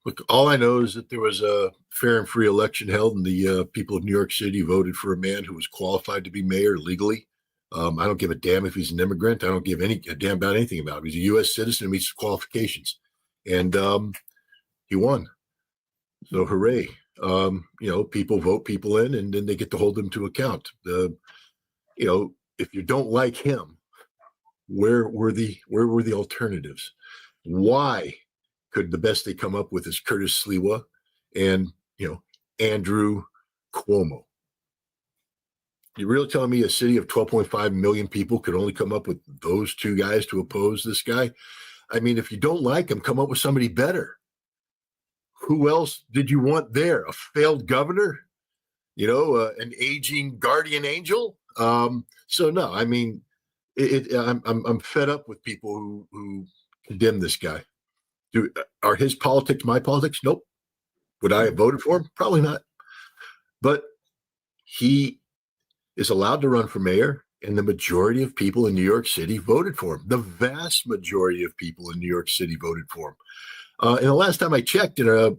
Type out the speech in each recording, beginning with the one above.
Look, all I know is that there was a fair and free election held, and the people of New York City voted for a man who was qualified to be mayor legally. I don't give a damn if he's an immigrant. I don't give a damn about anything about him. He's a U.S. citizen who meets the qualifications, and he won. So hooray! People vote people in, and then they get to hold them to account. If you don't like him, where were the alternatives? Why could the best they come up with is Curtis Sliwa and Andrew Cuomo? You really telling me a city of 12.5 million people could only come up with those two guys to oppose this guy? I mean, if you don't like him, come up with somebody better. Who else did you want there? A failed governor? An aging guardian angel? So no, I mean, I'm fed up with people who condemn this guy. Are his politics my politics? Nope. Would I have voted for him? Probably not. But he is allowed to run for mayor, and the majority of people in New York City voted for him. The vast majority of people in New York City voted for him. And the last time I checked, in a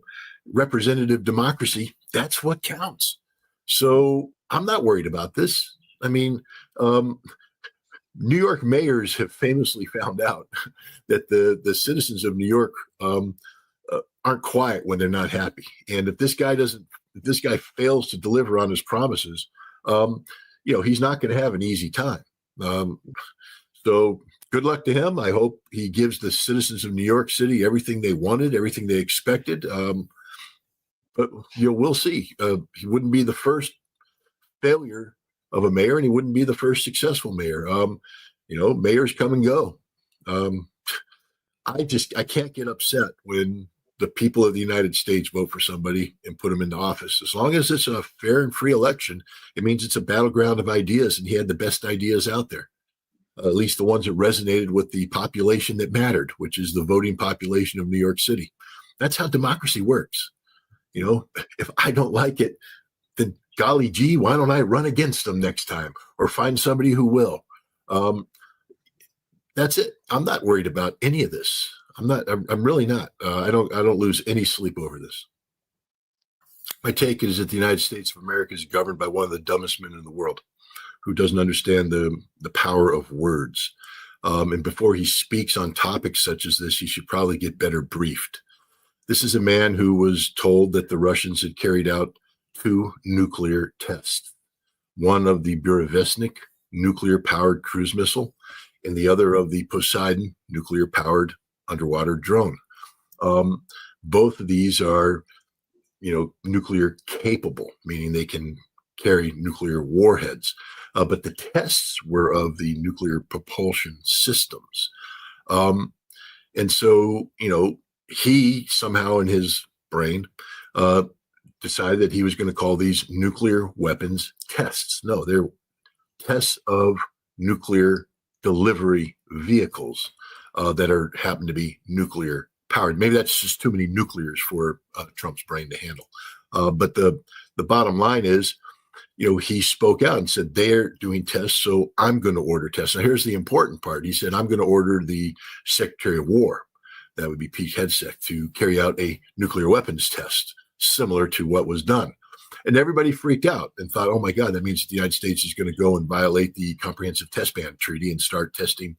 representative democracy, that's what counts. So I'm not worried about this. I mean, New York mayors have famously found out that the citizens of New York aren't quiet when they're not happy. And if this guy fails to deliver on his promises, he's not going to have an easy time. So good luck to him. I hope he gives the citizens of New York City everything they wanted, everything they expected. But we'll see. He wouldn't be the first failure of a mayor, and he wouldn't be the first successful mayor. Mayors come and go. I can't get upset when the people of the United States vote for somebody and put them into office. As long as it's a fair and free election, it means it's a battleground of ideas, and he had the best ideas out there. At least the ones that resonated with the population that mattered, which is the voting population of New York City. That's how democracy works. If I don't like it, then golly gee, why don't I run against them next time or find somebody who will? That's it. I'm not worried about any of this. I'm really not. I don't lose any sleep over this. My take is that the United States of America is governed by one of the dumbest men in the world, who doesn't understand the power of words. And before he speaks on topics such as this, he should probably get better briefed. This is a man who was told that the Russians had carried out 2 nuclear tests, one of the Burevestnik nuclear-powered cruise missile and the other of the Poseidon nuclear-powered underwater drone. Both of these are, nuclear capable, meaning they can carry nuclear warheads. But the tests were of the nuclear propulsion systems. And so, he somehow in his brain decided that he was going to call these nuclear weapons tests. No, they're tests of nuclear delivery vehicles that happen to be nuclear powered. Maybe that's just too many nuclears for Trump's brain to handle. But the bottom line is, he spoke out and said, they're doing tests, so I'm going to order tests. Now, here's the important part. He said, I'm going to order the Secretary of War, that would be Pete Hegseth, to carry out a nuclear weapons test similar to what was done. And everybody freaked out and thought, oh my God, that means the United States is going to go and violate the Comprehensive Test Ban Treaty and start testing,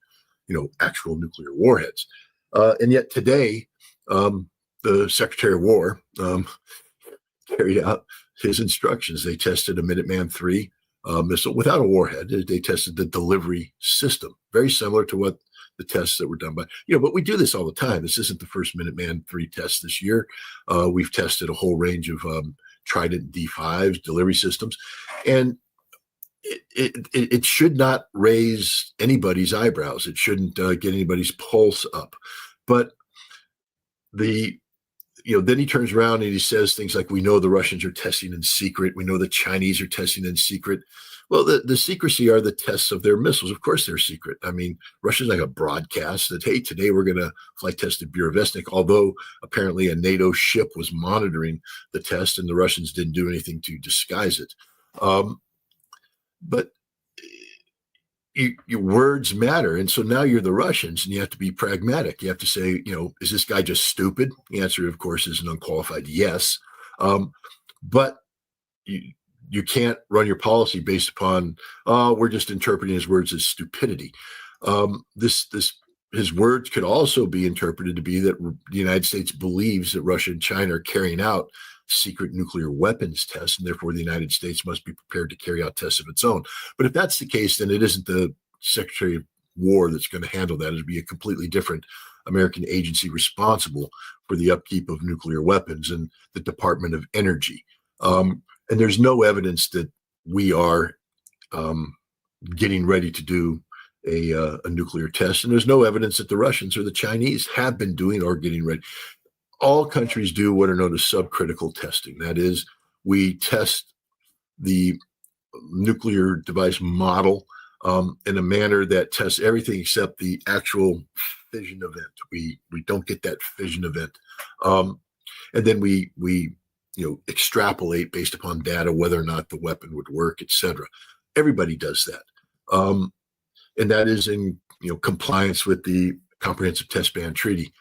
actual nuclear warheads. And yet today, the Secretary of War carried out his instructions. They tested a Minuteman III missile without a warhead. They tested the delivery system, very similar to what the tests that were done by, but we do this all the time. This isn't the first Minuteman III test this year. We've tested a whole range of Trident D5s, delivery systems, and it should not raise anybody's eyebrows. It shouldn't get anybody's pulse up. But then he turns around and he says things like, we know the Russians are testing in secret. We know the Chinese are testing in secret. Well, the secrecy are the tests of their missiles. Of course, they're secret. I mean, Russia's like a broadcast that, hey, today we're going to flight test at Burevestnik, although apparently a NATO ship was monitoring the test and the Russians didn't do anything to disguise it. But, your words matter. And so now you're the Russians and you have to be pragmatic. You have to say, is this guy just stupid? The answer, of course, is an unqualified yes. But you can't run your policy based upon, we're just interpreting his words as stupidity. His words could also be interpreted to be that the United States believes that Russia and China are carrying out secret nuclear weapons tests, and therefore the United States must be prepared to carry out tests of its own. But if that's the case, then it isn't the Secretary of War that's going to handle that. It'd be a completely different American agency responsible for the upkeep of nuclear weapons, and the Department of Energy. And there's no evidence that we are getting ready to do a nuclear test, and there's no evidence that the Russians or the Chinese have been doing or getting ready. All countries do what are known as subcritical testing. That is, we test the nuclear device model in a manner that tests everything except the actual fission event. We don't get that fission event, and then we extrapolate based upon data whether or not the weapon would work, etc. Everybody does that, and that is in compliance with the Comprehensive Test Ban Treaty.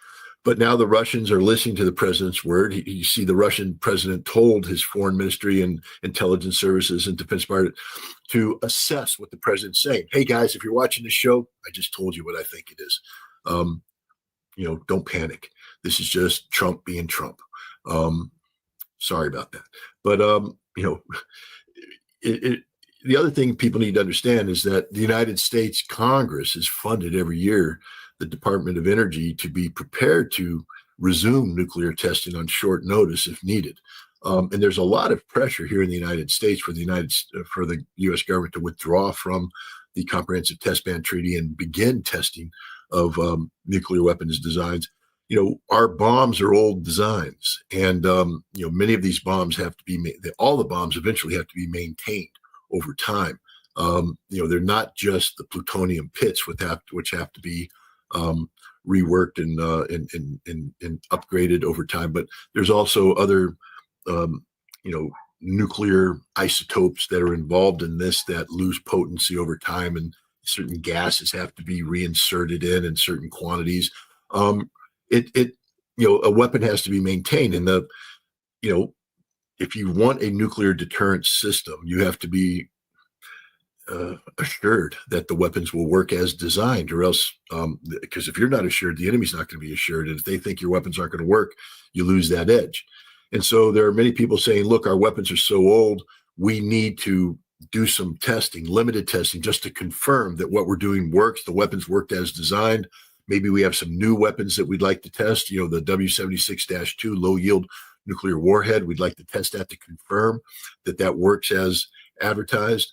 But now the Russians are listening to the president's word. You see, the Russian president told his foreign ministry and intelligence services and defense department to assess what the president's saying. Hey, guys, if you're watching this show, I just told you what I think it is. Don't panic. This is just Trump being Trump. Sorry about that. But, the other thing people need to understand is that the United States Congress is funded every year the Department of Energy to be prepared to resume nuclear testing on short notice if needed. And there's a lot of pressure here in the United States for the U.S. government to withdraw from the Comprehensive Test Ban Treaty and begin testing of nuclear weapons designs. Our bombs are old designs, and many of these bombs have to be all the bombs eventually have to be maintained over time. They're not just the plutonium pits which have to be reworked and upgraded over time, but there's also other nuclear isotopes that are involved in this that lose potency over time, and certain gases have to be reinserted in certain quantities. A weapon has to be maintained, and if you want a nuclear deterrent system, you have to be assured that the weapons will work as designed, or else, because if you're not assured, the enemy's not going to be assured. And if they think your weapons aren't going to work, you lose that edge. And so there are many people saying, look, our weapons are so old, we need to do some testing, limited testing, just to confirm that what we're doing works. The weapons worked as designed. Maybe we have some new weapons that we'd like to test, the W76-2 low yield nuclear warhead. We'd like to test that to confirm that works as advertised.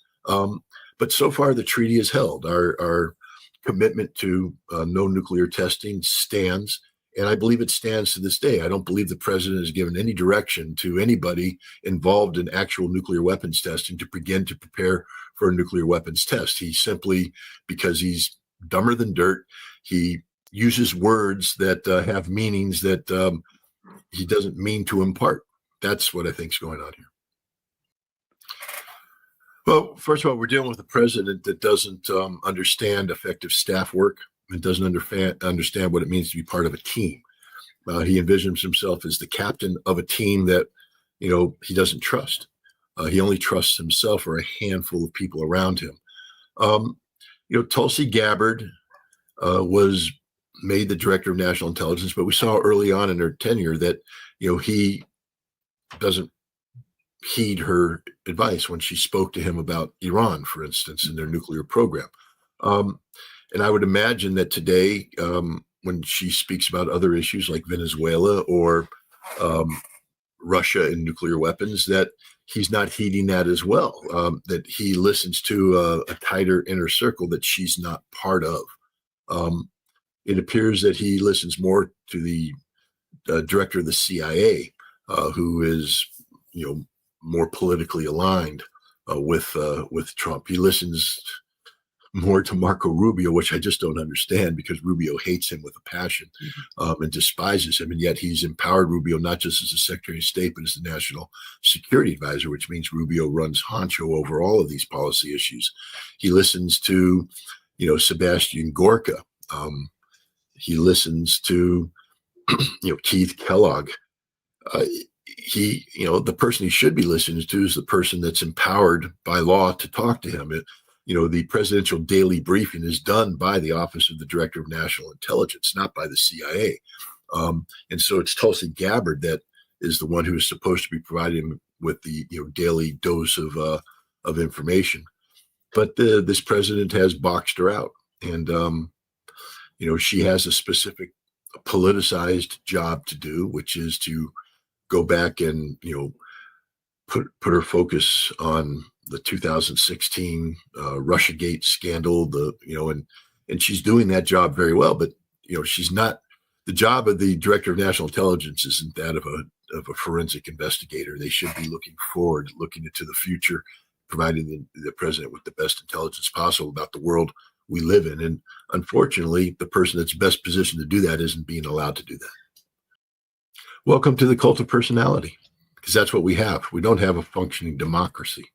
But so far, the treaty is held. Our commitment to no nuclear testing stands, and I believe it stands to this day. I don't believe the president has given any direction to anybody involved in actual nuclear weapons testing to begin to prepare for a nuclear weapons test. He simply, because he's dumber than dirt, he uses words that have meanings that he doesn't mean to impart. That's what I think is going on here. Well, first of all, we're dealing with a president that doesn't understand effective staff work and doesn't understand what it means to be part of a team. He envisions himself as the captain of a team that, he doesn't trust. He only trusts himself or a handful of people around him. Tulsi Gabbard was made the director of national intelligence, but we saw early on in her tenure that, he doesn't heed her advice when she spoke to him about Iran, for instance, and their nuclear program. And I would imagine that today, when she speaks about other issues like Venezuela or Russia and nuclear weapons, that he's not heeding that as well, that he listens to a tighter inner circle that she's not part of. It appears that he listens more to the director of the CIA, who is, more politically aligned with Trump. He listens more to Marco Rubio, which I just don't understand, because Rubio hates him with a passion and despises him. And yet he's empowered Rubio not just as a Secretary of State, but as the National Security Advisor, which means Rubio runs honcho over all of these policy issues. He listens to Sebastian Gorka. He listens to, Keith Kellogg. The person he should be listening to is the person that's empowered by law to talk to him. The presidential daily briefing is done by the Office of the Director of National Intelligence, not by the CIA. And so it's Tulsi Gabbard that is the one who is supposed to be providing him with the daily dose of information. But this president has boxed her out, and she has a specific politicized job to do, which is to go back and put her focus on the 2016 Russiagate scandal. And she's doing that job very well, but she's not. The job of the Director of National Intelligence isn't that of a forensic investigator. They should be looking forward, looking into the future, providing the president with the best intelligence possible about the world we live in. And unfortunately, the person that's best positioned to do that isn't being allowed to do that. Welcome to the cult of personality, because that's what we have. We don't have a functioning democracy.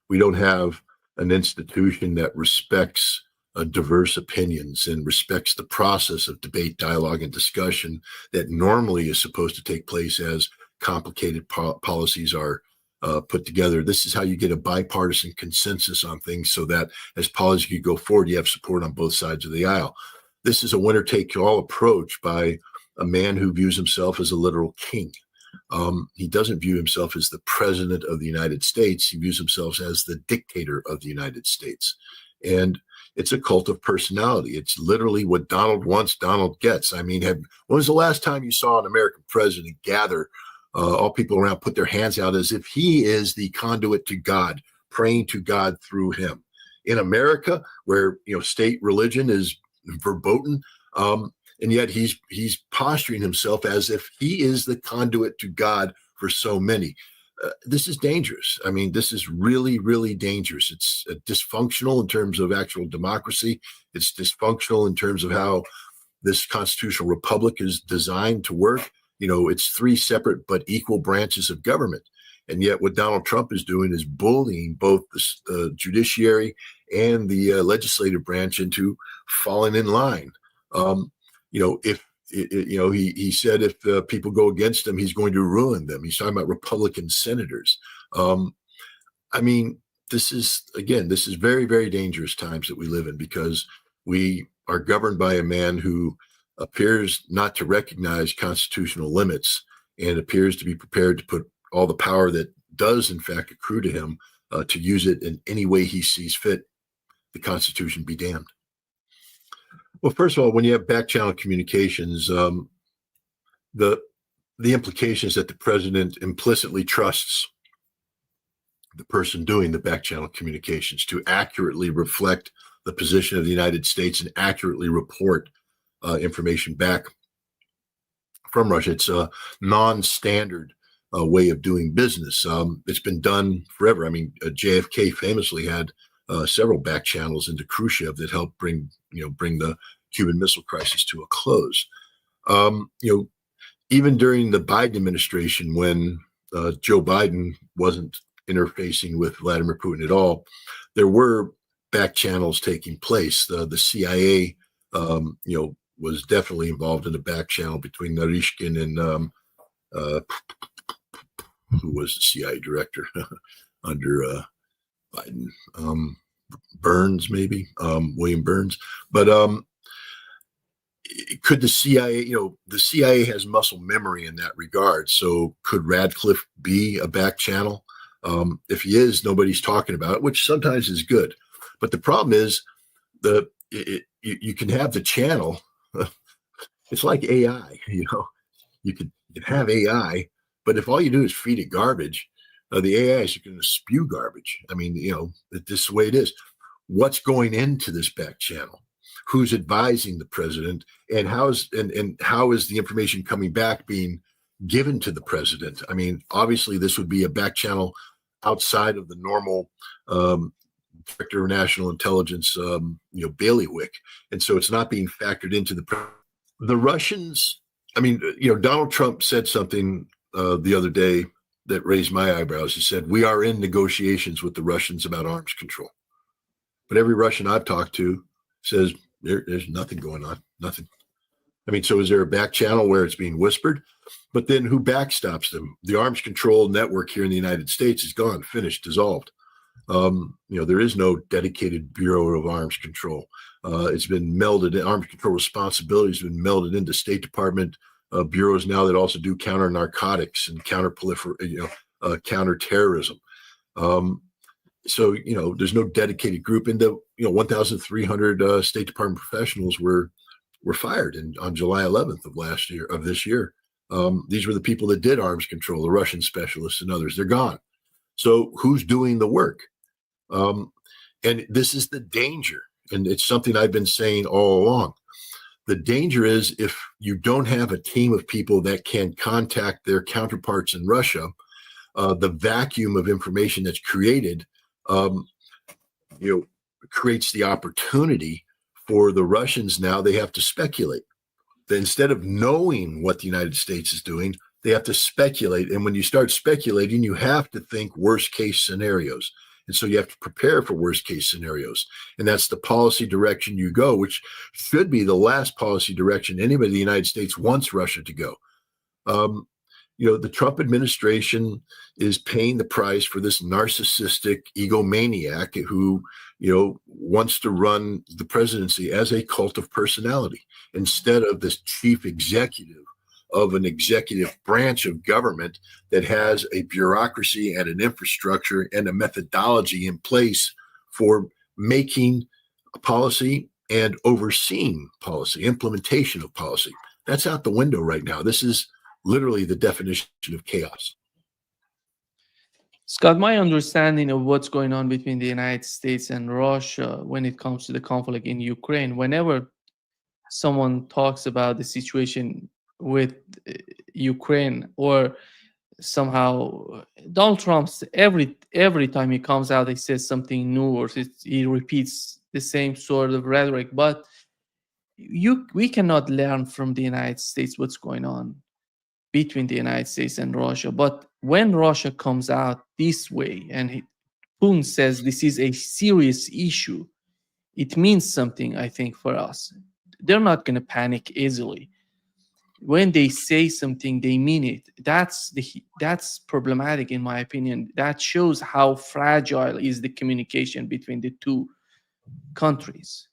We don't have an institution that respects diverse opinions and respects the process of debate, dialogue, and discussion that normally is supposed to take place as complicated policies are put together. This is how you get a bipartisan consensus on things, so that as policy can go forward, you have support on both sides of the aisle. This is a winner-take-all approach by a man who views himself as a literal king. He doesn't view himself as the president of the United States. He views himself as the dictator of the United States. And it's a cult of personality. It's literally what Donald wants, Donald gets. I mean, when was the last time you saw an American president gather all people around, put their hands out as if he is the conduit to God, praying to God through him? In America, where state religion is verboten, and yet he's posturing himself as if he is the conduit to God for so many. This is dangerous. I mean, this is really, really dangerous. It's dysfunctional in terms of actual democracy. It's dysfunctional in terms of how this constitutional republic is designed to work. It's three separate but equal branches of government. And yet what Donald Trump is doing is bullying both the judiciary and the legislative branch into falling in line. He said if people go against him, he's going to ruin them. He's talking about Republican senators. This is very, very dangerous times that we live in, because we are governed by a man who appears not to recognize constitutional limits and appears to be prepared to put all the power that does in fact accrue to him to use it in any way he sees fit. The Constitution be damned. Well, first of all, when you have back channel communications, the implication is that the president implicitly trusts the person doing the back channel communications to accurately reflect the position of the United States and accurately report information back from Russia. It's a non-standard way of doing business. It's been done forever. I mean, JFK famously had several back channels into Khrushchev that helped bring the Cuban Missile Crisis to a close. Even during the Biden administration, when Joe Biden wasn't interfacing with Vladimir Putin at all, there were back channels taking place. The CIA, was definitely involved in the back channel between Narishkin and who was the CIA director under Biden. Burns, maybe, William Burns. But could the CIA, the CIA has muscle memory in that regard. So could Radcliffe be a back channel? If he is, nobody's talking about it, which sometimes is good. But the problem is you can have the channel. It's like AI, you can have AI, but if all you do is feed it garbage, the AI is going to spew garbage. I mean, this is the way it is. What's going into this back channel? Who's advising the president, and how is the information coming back being given to the president? I mean, obviously, this would be a back channel outside of the normal Director of National Intelligence, bailiwick, and so it's not being factored into the Russians. I mean, Donald Trump said something the other day that raised my eyebrows. He said, "We are in negotiations with the Russians about arms control." But every Russian I've talked to says there's nothing going on, nothing. I mean, so is there a back channel where it's being whispered? But then who backstops them? The arms control network here in the United States is gone, finished, dissolved. There is no dedicated Bureau of Arms Control. It's been melded. Arms control responsibilities have been melded into State Department bureaus now that also do counter narcotics and counterterrorism. So there's no dedicated group. And the 1,300 State Department professionals were fired on July 11th of this year. These were the people that did arms control, the Russian specialists and others. They're gone. So who's doing the work? And this is the danger. And it's something I've been saying all along. The danger is if you don't have a team of people that can contact their counterparts in Russia, the vacuum of information that's created, creates the opportunity for the Russians. Now they have to speculate. Instead of knowing what the United States is doing, they have to speculate. And when you start speculating, you have to think worst case scenarios. And so you have to prepare for worst case scenarios. And that's the policy direction you go, which should be the last policy direction anybody in the United States wants Russia to go. The Trump administration is paying the price for this narcissistic egomaniac who, wants to run the presidency as a cult of personality instead of this chief executive of an executive branch of government that has a bureaucracy and an infrastructure and a methodology in place for making policy and overseeing policy, implementation of policy. That's out the window right now. This is literally the definition of chaos. Scott, my understanding of what's going on between the United States and Russia when it comes to the conflict in Ukraine, whenever someone talks about the situation with Ukraine, or somehow Donald Trump's every time he comes out, he says something new, or he repeats the same sort of rhetoric. But we cannot learn from the United States what's going on between the United States and Russia. But when Russia comes out this way and Putin says this is a serious issue, it means something, I think, for us. They're not going to panic easily. When they say something, they mean it. That's problematic, in my opinion. That shows how fragile is the communication between the two countries.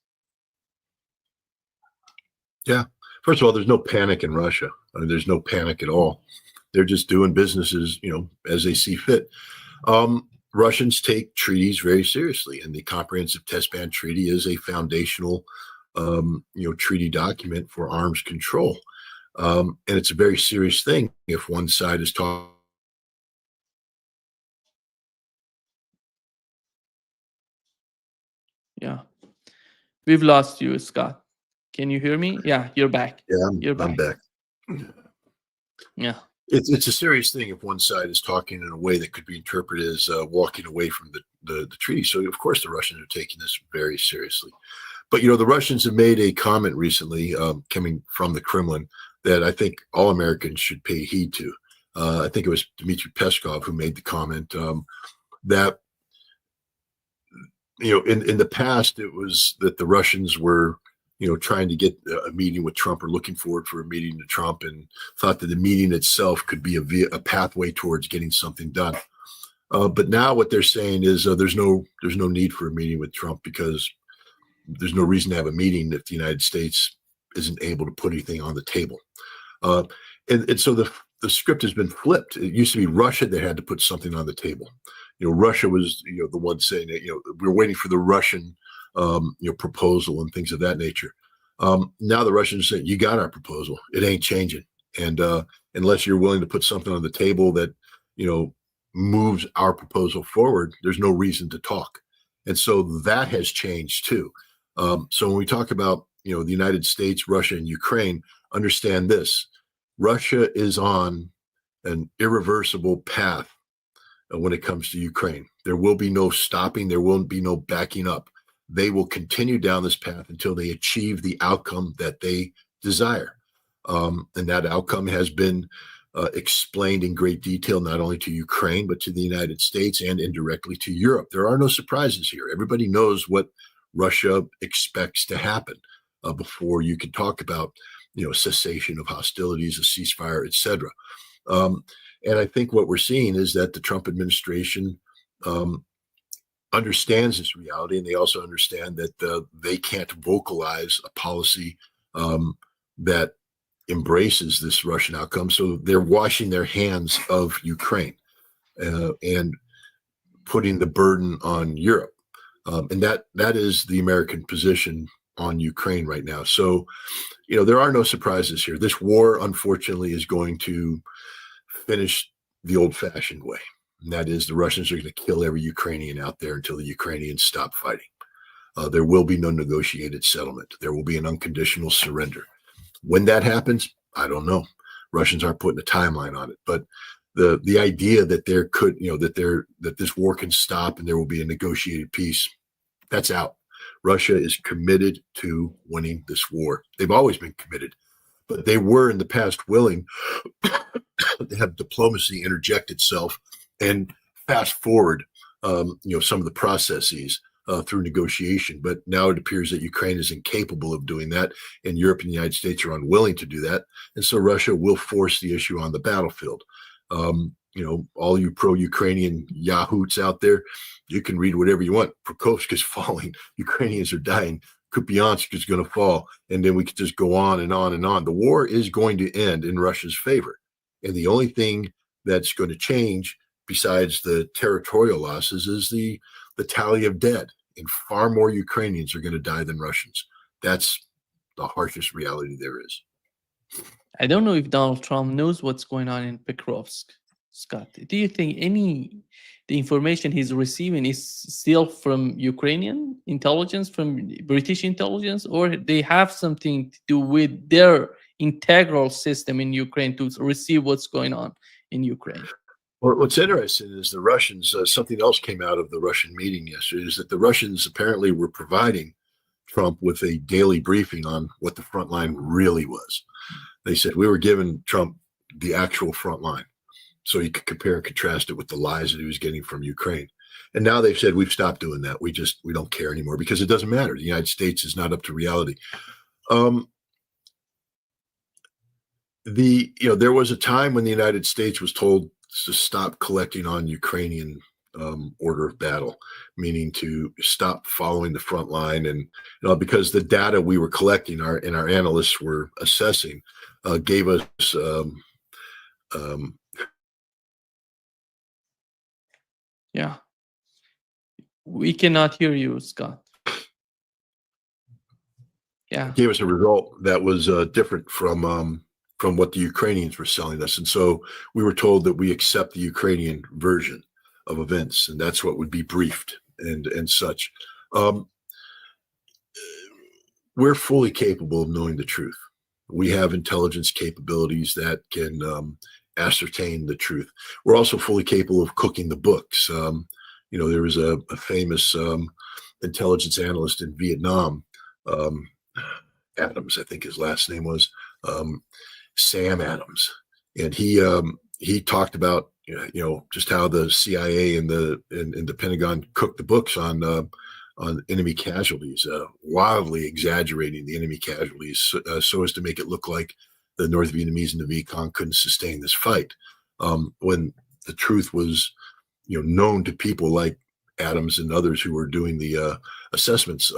Yeah. First of all, there's no panic in Russia. I mean, there's no panic at all. They're just doing businesses, as they see fit. Russians take treaties very seriously, and the Comprehensive Test Ban Treaty is a foundational, treaty document for arms control. And it's a very serious thing if one side is talking. Yeah. We've lost you, Scott. Can you hear me? Yeah, you're back. Yeah, I'm back. Yeah. It's a serious thing if one side is talking in a way that could be interpreted as walking away from the treaty. So, of course, the Russians are taking this very seriously. But, the Russians have made a comment recently coming from the Kremlin that I think all Americans should pay heed to. I think it was Dmitry Peskov who made the comment that, in the past, it was that the Russians were, trying to get a meeting with Trump or looking forward for a meeting to Trump, and thought that the meeting itself could be a pathway towards getting something done. But now what they're saying is there's no need for a meeting with Trump because there's no reason to have a meeting if the United States isn't able to put anything on the table. And so the script has been flipped. It used to be Russia that had to put something on the table. Russia was the one saying that we were waiting for the Russian proposal and things of that nature. Now the Russians say, you got our proposal. It ain't changing. And unless you're willing to put something on the table that, moves our proposal forward, there's no reason to talk. And so that has changed too. So when we talk about, the United States, Russia, and Ukraine, understand this: Russia is on an irreversible path when it comes to Ukraine. There will be no stopping. There won't be no backing up. They will continue down this path until they achieve the outcome that they desire. And that outcome has been explained in great detail, not only to Ukraine, but to the United States and indirectly to Europe. There are no surprises here. Everybody knows what Russia expects to happen before you can talk about, cessation of hostilities, a ceasefire, etc. And I think what we're seeing is that the Trump administration understands this reality, and they also understand that they can't vocalize a policy that embraces this Russian outcome. So they're washing their hands of Ukraine and putting the burden on Europe. And that is the American position on Ukraine right now. So, there are no surprises here. This war, unfortunately, is going to finish the old-fashioned way. And that is, the Russians are going to kill every Ukrainian out there until the Ukrainians stop fighting. There will be no negotiated settlement. There will be an unconditional surrender. When that happens, I don't know. Russians aren't putting a timeline on it, but the idea that there could, that this war can stop and there will be a negotiated peace, that's out. Russia is committed to winning this war. They've always been committed, but they were in the past willing to have diplomacy interject itself and fast forward, some of the processes through negotiation. But now it appears that Ukraine is incapable of doing that, and Europe and the United States are unwilling to do that. And so Russia will force the issue on the battlefield. All you pro-Ukrainian yahoots out there, you can read whatever you want. Prokofsk is falling. Ukrainians are dying. Kupiansk is going to fall. And then we could just go on and on and on. The war is going to end in Russia's favor. And the only thing that's going to change besides the territorial losses is the tally of dead. And far more Ukrainians are going to die than Russians. That's the harshest reality there is. I don't know if Donald Trump knows what's going on in Pokrovsk, Scott. Do you think the information he's receiving is still from Ukrainian intelligence, from British intelligence, or they have something to do with their integral system in Ukraine to receive what's going on in Ukraine? Well, what's interesting is the Russians, something else came out of the Russian meeting yesterday, is that the Russians apparently were providing Trump with a daily briefing on what the front line really was. They said, we were giving Trump the actual front line so he could compare and contrast it with the lies that he was getting from Ukraine. And now they've said, we've stopped doing that. We don't care anymore because it doesn't matter. The United States is not up to reality. There was a time when the United States was told to stop collecting on Ukrainian order of battle, meaning to stop following the front line. And because the data we were collecting, our analysts were assessing, gave us yeah. We cannot hear you, Scott. Yeah. Gave us a result that was different from what the Ukrainians were selling us. And so we were told that we accept the Ukrainian version of events, and that's what would be briefed and such. We're fully capable of knowing the truth. We have intelligence capabilities that can ascertain the truth. We're also fully capable of cooking the books. There was a famous intelligence analyst in Vietnam, Adams, I think his last name was, Sam Adams, and he talked about just how the CIA and the Pentagon cooked the books on enemy casualties, wildly exaggerating the enemy casualties so as to make it look like the North Vietnamese and the Viet Cong couldn't sustain this fight, when the truth was known to people like Adams and others who were doing the assessments.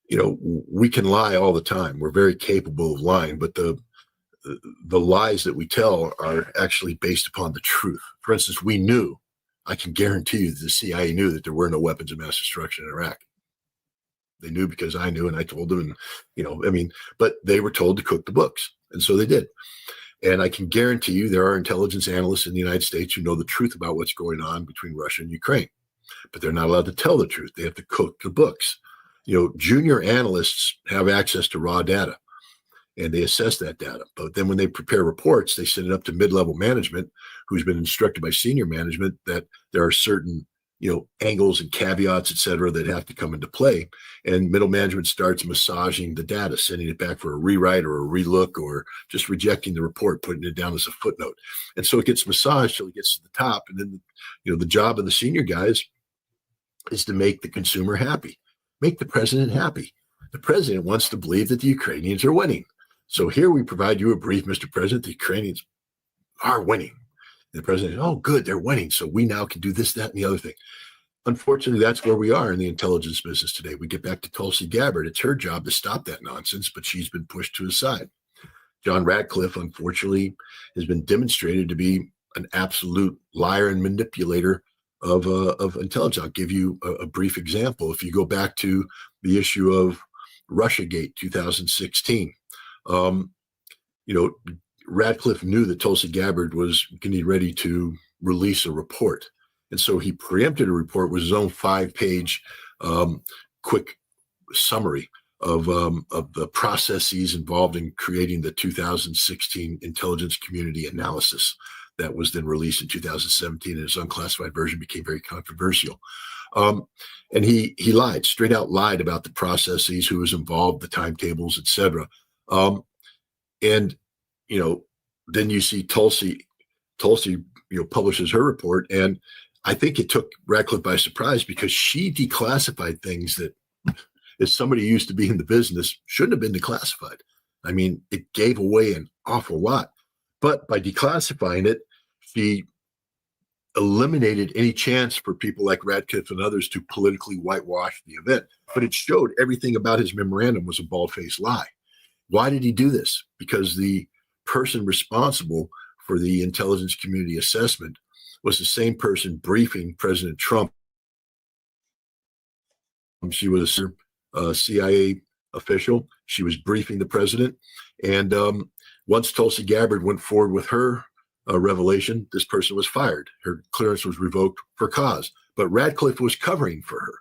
We can lie all the time. We're very capable of lying, but the lies that we tell are actually based upon the truth. For instance, I can guarantee you that the CIA knew that there were no weapons of mass destruction in Iraq. They knew because I knew and I told them, but they were told to cook the books. And so they did. And I can guarantee you there are intelligence analysts in the United States who know the truth about what's going on between Russia and Ukraine, but they're not allowed to tell the truth. They have to cook the books. Junior analysts have access to raw data, and they assess that data. But then when they prepare reports, they send it up to mid-level management, who's been instructed by senior management that there are certain, angles and caveats, et cetera, that have to come into play. And middle management starts massaging the data, sending it back for a rewrite or a relook, or just rejecting the report, putting it down as a footnote. And so it gets massaged till it gets to the top. And then, the job of the senior guys is to make the consumer happy. make the president happy. The president wants to believe that the Ukrainians are winning. So here we provide you a brief, Mr. President, the Ukrainians are winning. And the president, oh, good, they're winning. So we now can do this, that, and the other thing. Unfortunately, that's where we are in the intelligence business today. We get back to Tulsi Gabbard. It's her job to stop that nonsense, but she's been pushed to the side. John Radcliffe, unfortunately, has been demonstrated to be an absolute liar and manipulator of intelligence. I'll give you a brief example. If you go back to the issue of Russiagate 2016, Radcliffe knew that Tulsi Gabbard was getting ready to release a report. And so he preempted a report with his own 5-page quick summary of the processes involved in creating the 2016 intelligence community analysis that was then released in 2017, and its unclassified version became very controversial. And he lied, straight out lied about the processes, who was involved, the timetables, etc. And then you see Tulsi, publishes her report, and I think it took Radcliffe by surprise because she declassified things that, as somebody who used to be in the business, shouldn't have been declassified. I mean, it gave away an awful lot. But by declassifying it, she eliminated any chance for people like Radcliffe and others to politically whitewash the event. But it showed everything about his memorandum was a bald-faced lie. Why did he do this? Because the person responsible for the intelligence community assessment was the same person briefing President Trump. She was a CIA official. She was briefing the president. And once Tulsi Gabbard went forward with her revelation, this person was fired. Her clearance was revoked for cause. But Radcliffe was covering for her.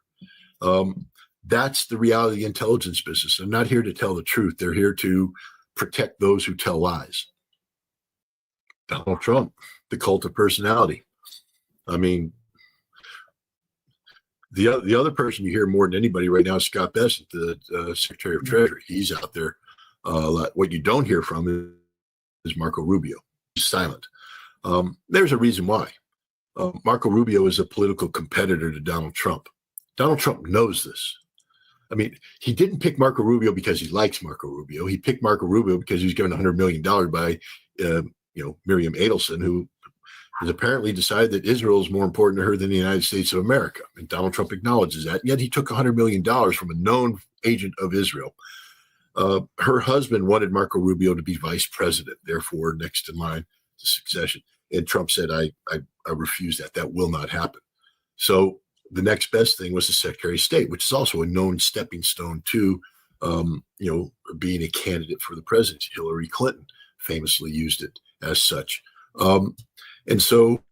That's the reality of the intelligence business. I'm not here to tell the truth. They're here to protect those who tell lies. Donald Trump, the cult of personality. I mean, the other person you hear more than anybody right now is Scott Bessent, the Secretary of Treasury. He's out there. What you don't hear from is Marco Rubio. He's silent. There's a reason why. Marco Rubio is a political competitor to Donald Trump. Donald Trump knows this. I mean, he didn't pick Marco Rubio because he likes Marco Rubio. He picked Marco Rubio because he was given $100 million by, Miriam Adelson, who has apparently decided that Israel is more important to her than the United States of America. And Donald Trump acknowledges that. Yet he took $100 million from a known agent of Israel. Her husband wanted Marco Rubio to be vice president, therefore next in line to succession. And Trump said, I refuse that. That will not happen. So the next best thing was the Secretary of State, which is also a known stepping stone to, being a candidate for the presidency. Hillary Clinton famously used it as such. And so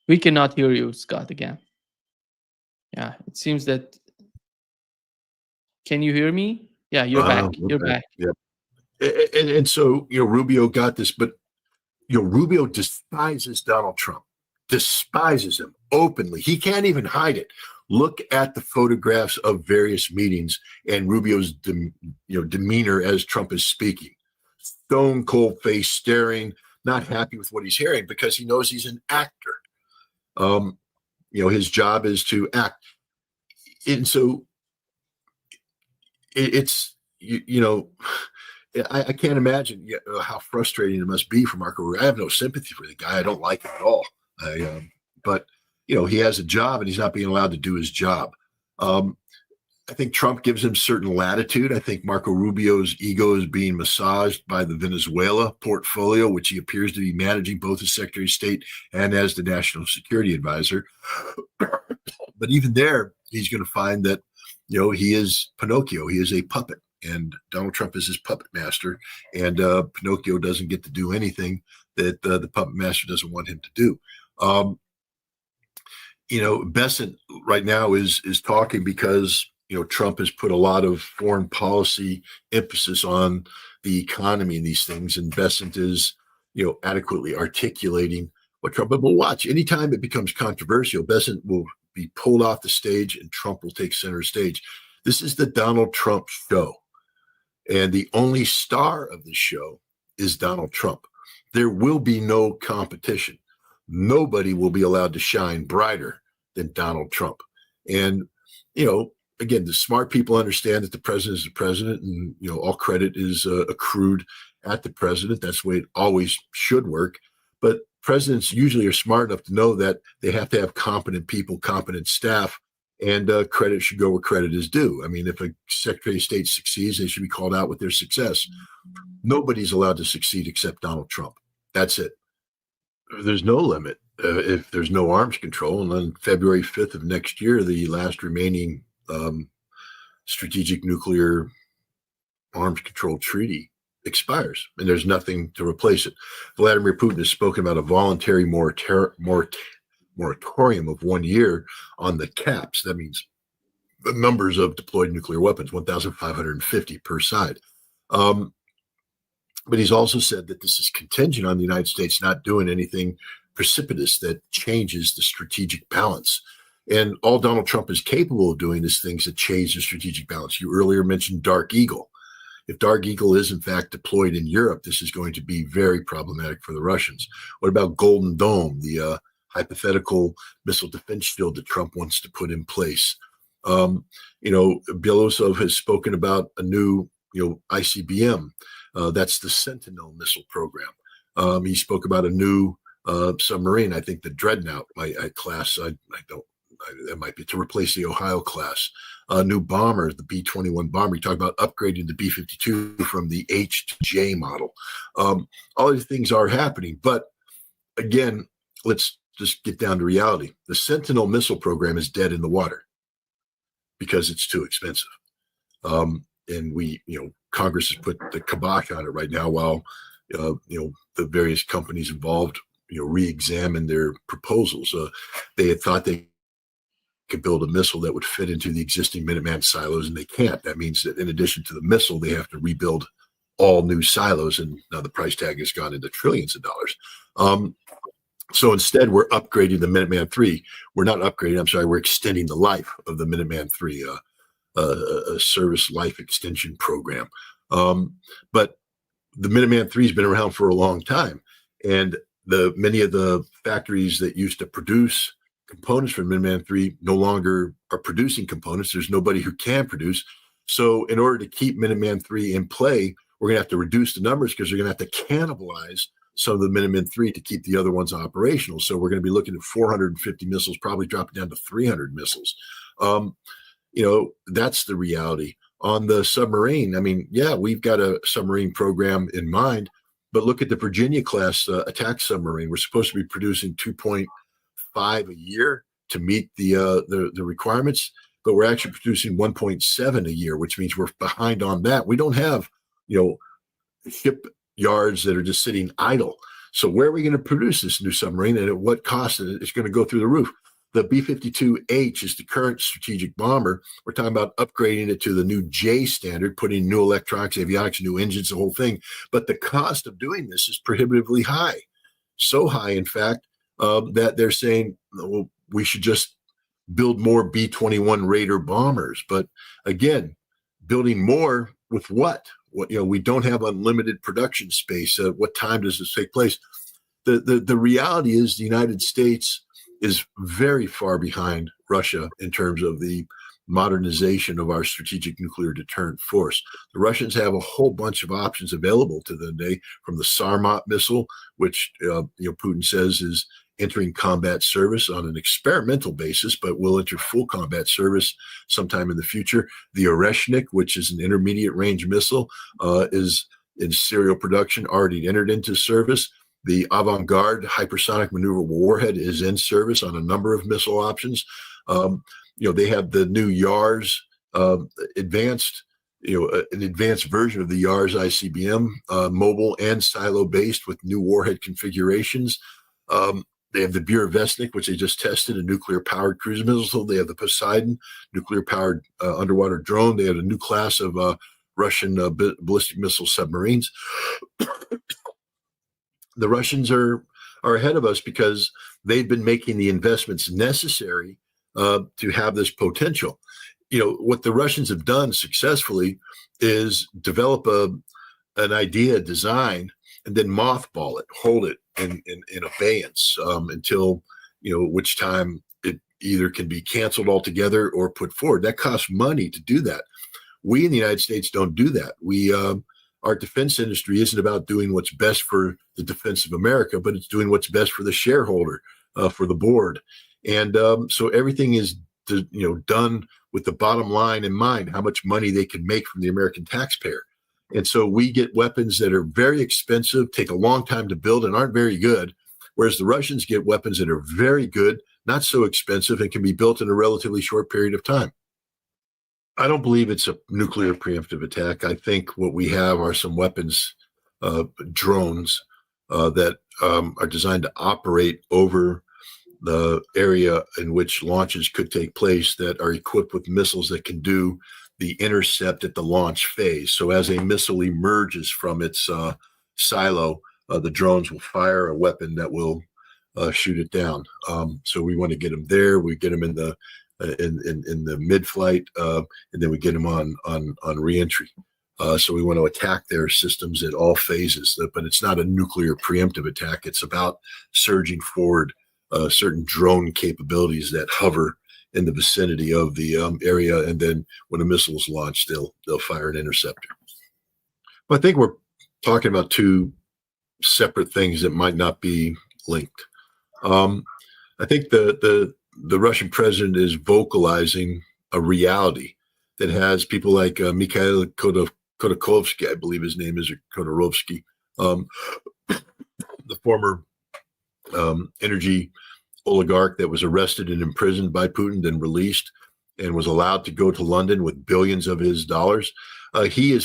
we cannot hear you, Scott, again. Yeah, it seems that. Can you hear me? Yeah, you're back. You're back. Yeah. And so, Rubio got this, but, Rubio despises Donald Trump, despises him openly. He can't even hide it. Look at the photographs of various meetings and Rubio's, demeanor as Trump is speaking. Stone cold face, staring, not happy with what he's hearing because he knows he's an actor. His job is to act. And so it's, I can't imagine how frustrating it must be for Marco Rubio. I have no sympathy for the guy. I don't like him at all. But he has a job and he's not being allowed to do his job. I think Trump gives him certain latitude. I think Marco Rubio's ego is being massaged by the Venezuela portfolio, which he appears to be managing both as Secretary of State and as the National Security Advisor. But even there, he's going to find that, he is Pinocchio. He is a puppet. And Donald Trump is his puppet master. And Pinocchio doesn't get to do anything that the puppet master doesn't want him to do. Bessent right now is talking because Trump has put a lot of foreign policy emphasis on the economy and these things, and Bessent is, adequately articulating what Trump will watch. Anytime it becomes controversial, Bessent will be pulled off the stage and Trump will take center stage. This is the Donald Trump show. And the only star of the show is Donald Trump. There will be no competition. Nobody will be allowed to shine brighter than Donald Trump. And, again, the smart people understand that the president is the president, and, all credit is accrued at the president. That's the way it always should work. But presidents usually are smart enough to know that they have to have competent people, competent staff, and credit should go where credit is due. I mean, if a Secretary of State succeeds, they should be called out with their success. Nobody's allowed to succeed except Donald Trump. That's it. There's no limit if there's no arms control. And on February 5th of next year, the last remaining strategic nuclear arms control treaty expires, and there's nothing to replace it. Vladimir Putin has spoken about a voluntary moratorium of 1 year on the caps. That means the numbers of deployed nuclear weapons, 1,550 per side. But he's also said that this is contingent on the United States not doing anything precipitous that changes the strategic balance. And all Donald Trump is capable of doing is things that change the strategic balance. You earlier mentioned Dark Eagle. If Dark Eagle is in fact deployed in Europe, this is going to be very problematic for the Russians. What about Golden Dome, the hypothetical missile defense shield that Trump wants to put in place? Belousov has spoken about a new, ICBM. That's the Sentinel missile program. He spoke about a new submarine. I think the Dreadnought class. That might be to replace the Ohio class. New bomber, the B-21 bomber. He talked about upgrading the B-52 from the H to J model. All these things are happening, but again, let's just get down to reality. The Sentinel missile program is dead in the water because it's too expensive. And Congress has put the kibosh on it right now while, the various companies involved, re-examine their proposals. They had thought they could build a missile that would fit into the existing Minuteman silos, and they can't. That means that in addition to the missile, they have to rebuild all new silos, and now the price tag has gone into trillions of dollars. So instead, we're upgrading the Minuteman III. We're not upgrading, I'm sorry, we're extending the life of the Minuteman III, a service life extension program. But the Minuteman III has been around for a long time, and many of the factories that used to produce components for Minuteman III no longer are producing components. There's nobody who can produce. So in order to keep Minuteman III in play, we're going to have to reduce the numbers because they're going to have to cannibalize some of the Minuteman III to keep the other ones operational. So we're going to be looking at 450 missiles, probably dropping down to 300 missiles. That's the reality. On the submarine, I mean, yeah, we've got a submarine program in mind, but look at the Virginia class attack submarine. We're supposed to be producing 2.5 a year to meet the requirements, but we're actually producing 1.7 a year, which means we're behind on that. We don't have, shipyards that are just sitting idle. So where are we going to produce this new submarine, and at what cost? It's going to go through the roof. The B-52H is the current strategic bomber. We're talking about upgrading it to the new J standard, putting new electronics, avionics, new engines, the whole thing. But the cost of doing this is prohibitively high. So high, in fact, that they're saying, well, we should just build more B-21 Raider bombers. But again, building more with what? We don't have unlimited production space. What time does this take place? The reality is the United States is very far behind Russia in terms of the modernization of our strategic nuclear deterrent force. The Russians have a whole bunch of options available to them today, from the Sarmat missile, which Putin says is entering combat service on an experimental basis, but will enter full combat service sometime in the future. The Oreshnik, which is an intermediate range missile, is in serial production, already entered into service. The Avant-Garde hypersonic maneuverable warhead is in service on a number of missile options. They have the new YARS advanced, an advanced version of the YARS ICBM, mobile and silo-based with new warhead configurations. They have the Burevestnik, which they just tested, a nuclear-powered cruise missile. They have the Poseidon, nuclear-powered underwater drone. They have a new class of Russian ballistic missile submarines. The Russians are ahead of us because they've been making the investments necessary to have this potential. What the Russians have done successfully is develop an idea, design, and then mothball it, hold it in abeyance until, which time it either can be canceled altogether or put forward. That costs money to do that. We in the United States don't do that. Our defense industry isn't about doing what's best for the defense of America, but it's doing what's best for the shareholder, for the board. And so everything is done with the bottom line in mind, how much money they can make from the American taxpayer. And so we get weapons that are very expensive, take a long time to build, and aren't very good, whereas the Russians get weapons that are very good, not so expensive, and can be built in a relatively short period of time. I don't believe it's a nuclear preemptive attack. I think what we have are some weapons, drones, that are designed to operate over the area in which launches could take place, that are equipped with missiles that can do the intercept at the launch phase. So as a missile emerges from its silo, the drones will fire a weapon that will shoot it down. So we want to get them there. We get them in the mid-flight, and then we get them on reentry. So we want to attack their systems at all phases. But it's not a nuclear preemptive attack. It's about surging forward certain drone capabilities that hover in the vicinity of the area, and then when a missile is launched, they'll fire an interceptor. But I think we're talking about two separate things that might not be linked. I think the Russian president is vocalizing a reality that has people like Mikhail Khodorkovsky, I believe his name is, or Khodorkovsky, the former energy oligarch that was arrested and imprisoned by Putin, then released, and was allowed to go to London with billions of his dollars. He is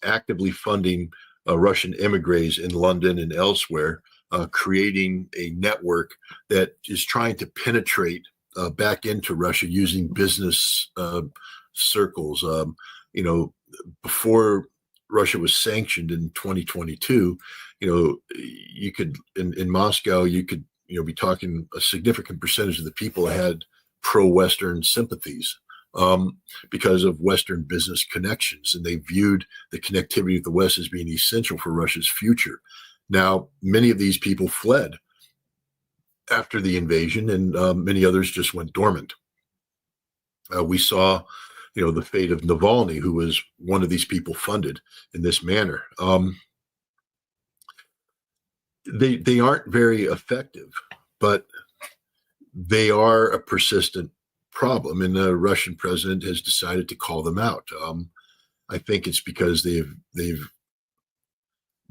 actively funding Russian emigres in London and elsewhere, creating a network that is trying to penetrate back into Russia using business circles. Before Russia was sanctioned in 2022, you could in Moscow, you could be talking a significant percentage of the people had pro-Western sympathies because of Western business connections, and they viewed the connectivity with the West as being essential for Russia's future. Now, many of these people fled after the invasion, and many others just went dormant. We saw, the fate of Navalny, who was one of these people funded in this manner. They aren't very effective, but they are a persistent problem, and the Russian president has decided to call them out. I think it's because they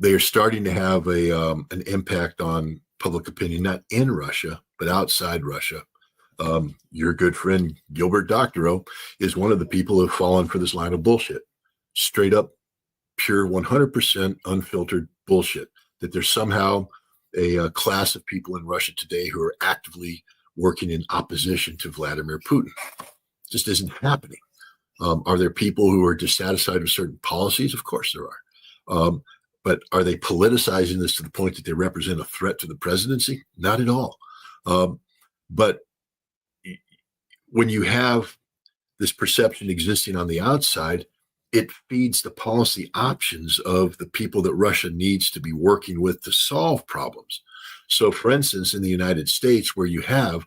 are starting to have an impact on public opinion, not in Russia, but outside Russia. Your good friend Gilbert Doctorow is one of the people who have fallen for this line of bullshit. Straight up, pure 100% unfiltered bullshit. That there's somehow a class of people in Russia today who are actively working in opposition to Vladimir Putin. It just isn't happening. Are there people who are dissatisfied with certain policies? Of course there are. But are they politicizing this to the point that they represent a threat to the presidency? Not at all. But when you have this perception existing on the outside, it feeds the policy options of the people that Russia needs to be working with to solve problems. So, for instance, in the United States, where you have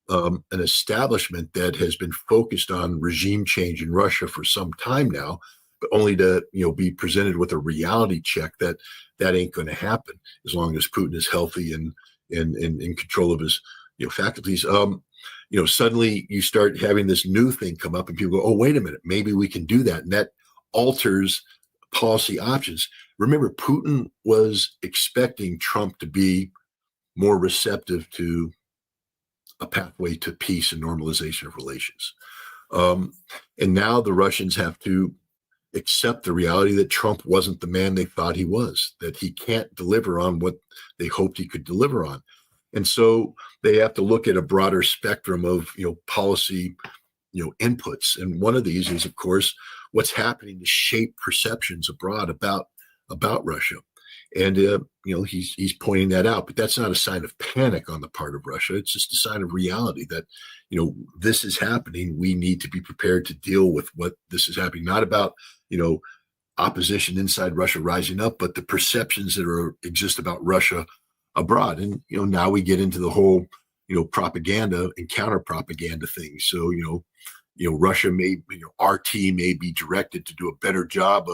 an establishment that has been focused on regime change in Russia for some time now, but only to be presented with a reality check that ain't going to happen as long as Putin is healthy and in control of his faculties. Suddenly you start having this new thing come up, and people go, "Oh, wait a minute, maybe we can do that," and that alters policy options. Remember, Putin was expecting Trump to be more receptive to a pathway to peace and normalization of relations. And now the Russians have to accept the reality that Trump wasn't the man they thought he was, that he can't deliver on what they hoped he could deliver on. And so they have to look at a broader spectrum of, policy, inputs. And one of these is, of course, what's happening to shape perceptions abroad about Russia. And, he's pointing that out, but that's not a sign of panic on the part of Russia. It's just a sign of reality that, this is happening. We need to be prepared to deal with what this is happening, not about, opposition inside Russia rising up, but the perceptions that exist about Russia abroad. And, now we get into the whole propaganda and counter propaganda things. So, Russia RT may be directed to do a better job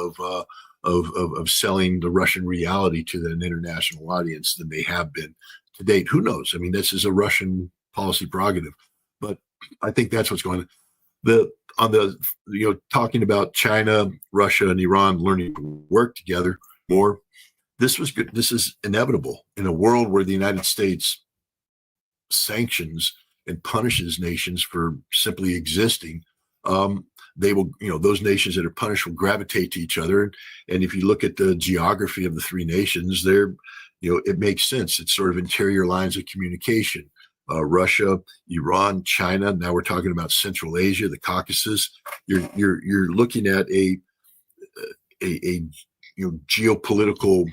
of selling the Russian reality to an international audience than they have been to date. Who knows? I mean, this is a Russian policy prerogative, but I think that's what's going on. Talking about China, Russia, and Iran learning to work together more. This was good. This is inevitable in a world where the United States sanctions and punishes nations for simply existing. They will, those nations that are punished will gravitate to each other. And if you look at the geography of the three nations, it makes sense. It's sort of interior lines of communication. Russia, Iran, China. Now we're talking about Central Asia, the Caucasus. You're looking at a geopolitical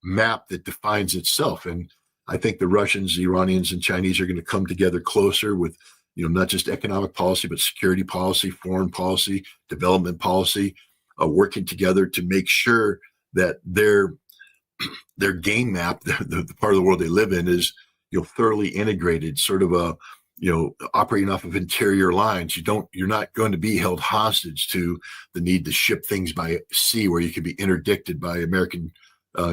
map that defines itself. And I think the Russians, Iranians, and Chinese are going to come together closer with, not just economic policy, but security policy, foreign policy, development policy, working together to make sure that their game map, the part of the world they live in, is thoroughly integrated, sort of operating off of interior lines. You're not going to be held hostage to the need to ship things by sea, where you could be interdicted by American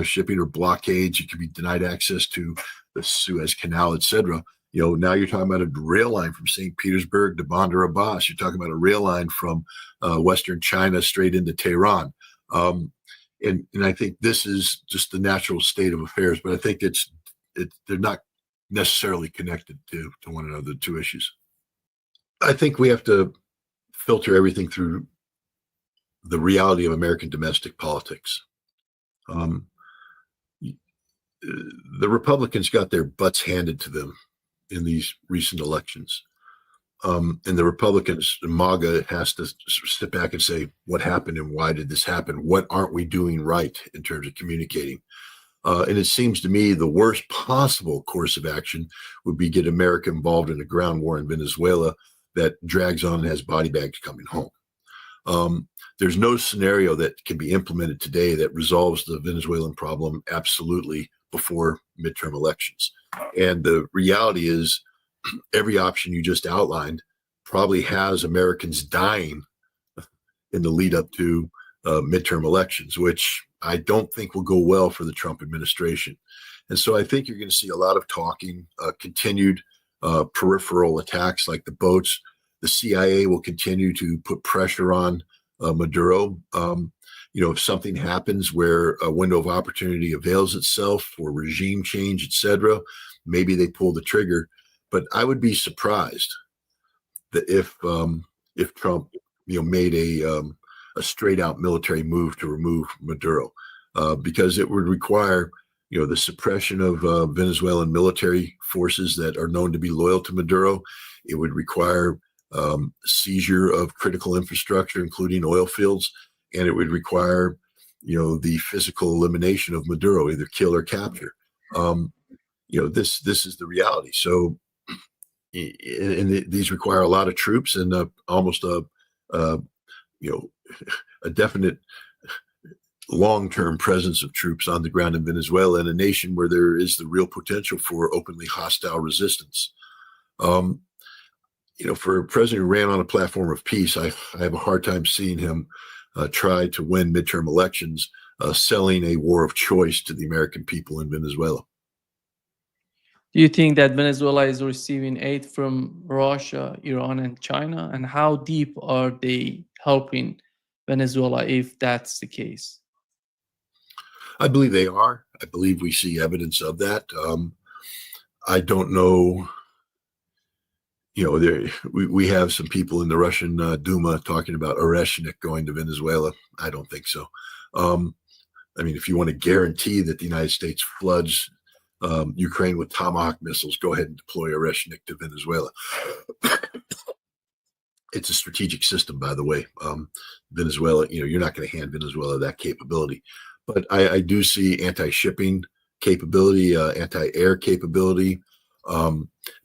shipping or blockades. You could be denied access to the Suez Canal, etc. Now you're talking about a rail line from St. Petersburg to Bandar Abbas. You're talking about a rail line from Western China straight into Tehran. And I think this is just the natural state of affairs, but I think they're not necessarily connected to one another, the two issues. I think we have to filter everything through the reality of American domestic politics. The Republicans got their butts handed to them in these recent elections. And the Republicans, MAGA, has to sit back and say, what happened and why did this happen? What aren't we doing right in terms of communicating? And it seems to me the worst possible course of action would be get America involved in a ground war in Venezuela that drags on and has body bags coming home. There's no scenario that can be implemented today that resolves the Venezuelan problem absolutely before midterm elections. And the reality is every option you just outlined probably has Americans dying in the lead up to midterm elections, which I don't think will go well for the Trump administration. And so I think you're going to see a lot of talking, continued peripheral attacks like the boats. The CIA will continue to put pressure on Maduro. If something happens where a window of opportunity avails itself for regime change, etc., maybe they pull the trigger. But I would be surprised that if Trump, made a straight out military move to remove Maduro, because it would require, the suppression of Venezuelan military forces that are known to be loyal to Maduro. It would require seizure of critical infrastructure, including oil fields, and it would require, the physical elimination of Maduro, either kill or capture. This is the reality. So, and these require a lot of troops and almost a definite long-term presence of troops on the ground in Venezuela, in a nation where there is the real potential for openly hostile resistance. For a president who ran on a platform of peace, I have a hard time seeing him try to win midterm elections, selling a war of choice to the American people in Venezuela. Do you think that Venezuela is receiving aid from Russia, Iran, and China? And how deep are they helping Venezuela if that's the case? I believe they are. I believe we see evidence of that. I don't know. We have some people in the Russian Duma talking about Oreshnik going to Venezuela. I don't think so. If you want to guarantee that the United States floods Ukraine with Tomahawk missiles, go ahead and deploy Oreshnik to Venezuela. It's a strategic system, by the way. Venezuela, you're not going to hand Venezuela that capability. But I do see anti-shipping capability, anti-air capability,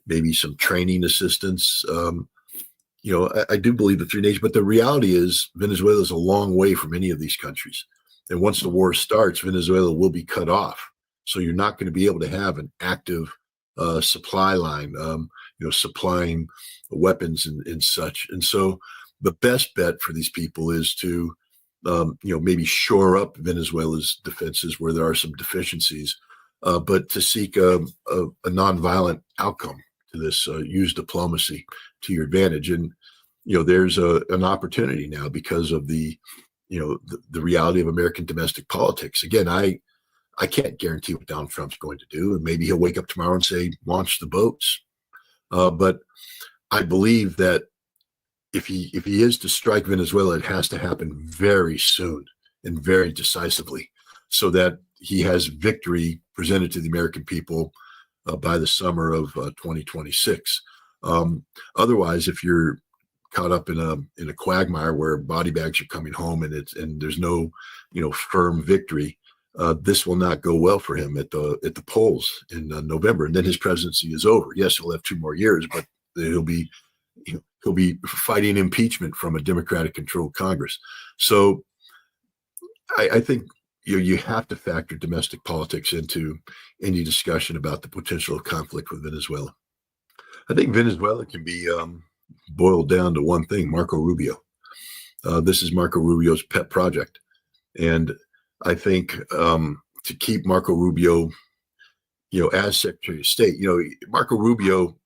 maybe some training assistance. I do believe the three nations, but the reality is Venezuela is a long way from any of these countries. And once the war starts, Venezuela will be cut off. So you're not going to be able to have an active supply line, supplying weapons and such. And so the best bet for these people is to, maybe shore up Venezuela's defenses where there are some deficiencies, but to seek a nonviolent outcome to this, use diplomacy to your advantage. And, there's an opportunity now because of the reality of American domestic politics. Again, I can't guarantee what Donald Trump's going to do, and maybe he'll wake up tomorrow and say, launch the boats. But I believe that if he is to strike Venezuela, it has to happen very soon and very decisively, so that he has victory presented to the American people by the summer of 2026. Otherwise, if you're caught up in a quagmire where body bags are coming home and there's no firm victory, this will not go well for him at the polls in November, and then his presidency is over. Yes, he'll have 2 more years, but he'll be fighting impeachment from a Democratic-controlled Congress. So I think you have to factor domestic politics into any discussion about the potential conflict with Venezuela. I think Venezuela can be boiled down to one thing: Marco Rubio. This is Marco Rubio's pet project, and I think to keep Marco Rubio, as Secretary of State, Marco Rubio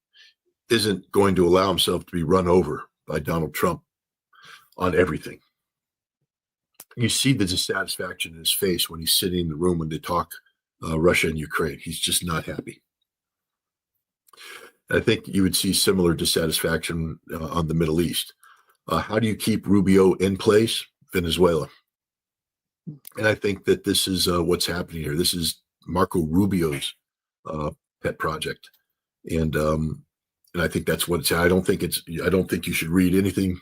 isn't going to allow himself to be run over by Donald Trump on everything. You see the dissatisfaction in his face when he's sitting in the room when they talk Russia and Ukraine. He's just not happy. I think you would see similar dissatisfaction on the Middle East. How do you keep Rubio in place? Venezuela. And I think that this is what's happening here. This is Marco Rubio's pet project, and I think that's what it's. I don't think you should read anything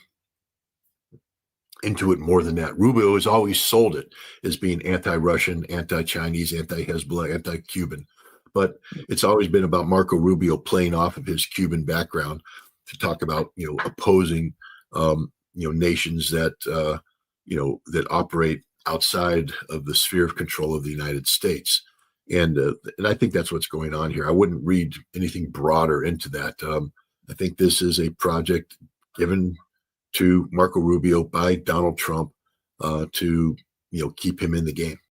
into it more than that. Rubio has always sold it as being anti-Russian, anti-Chinese, anti-Hezbollah, anti-Cuban, but it's always been about Marco Rubio playing off of his Cuban background to talk about opposing nations that that operate outside of the sphere of control of the United States. And I think that's what's going on here. I wouldn't read anything broader into that. I think this is a project given to Marco Rubio by Donald Trump to keep him in the game.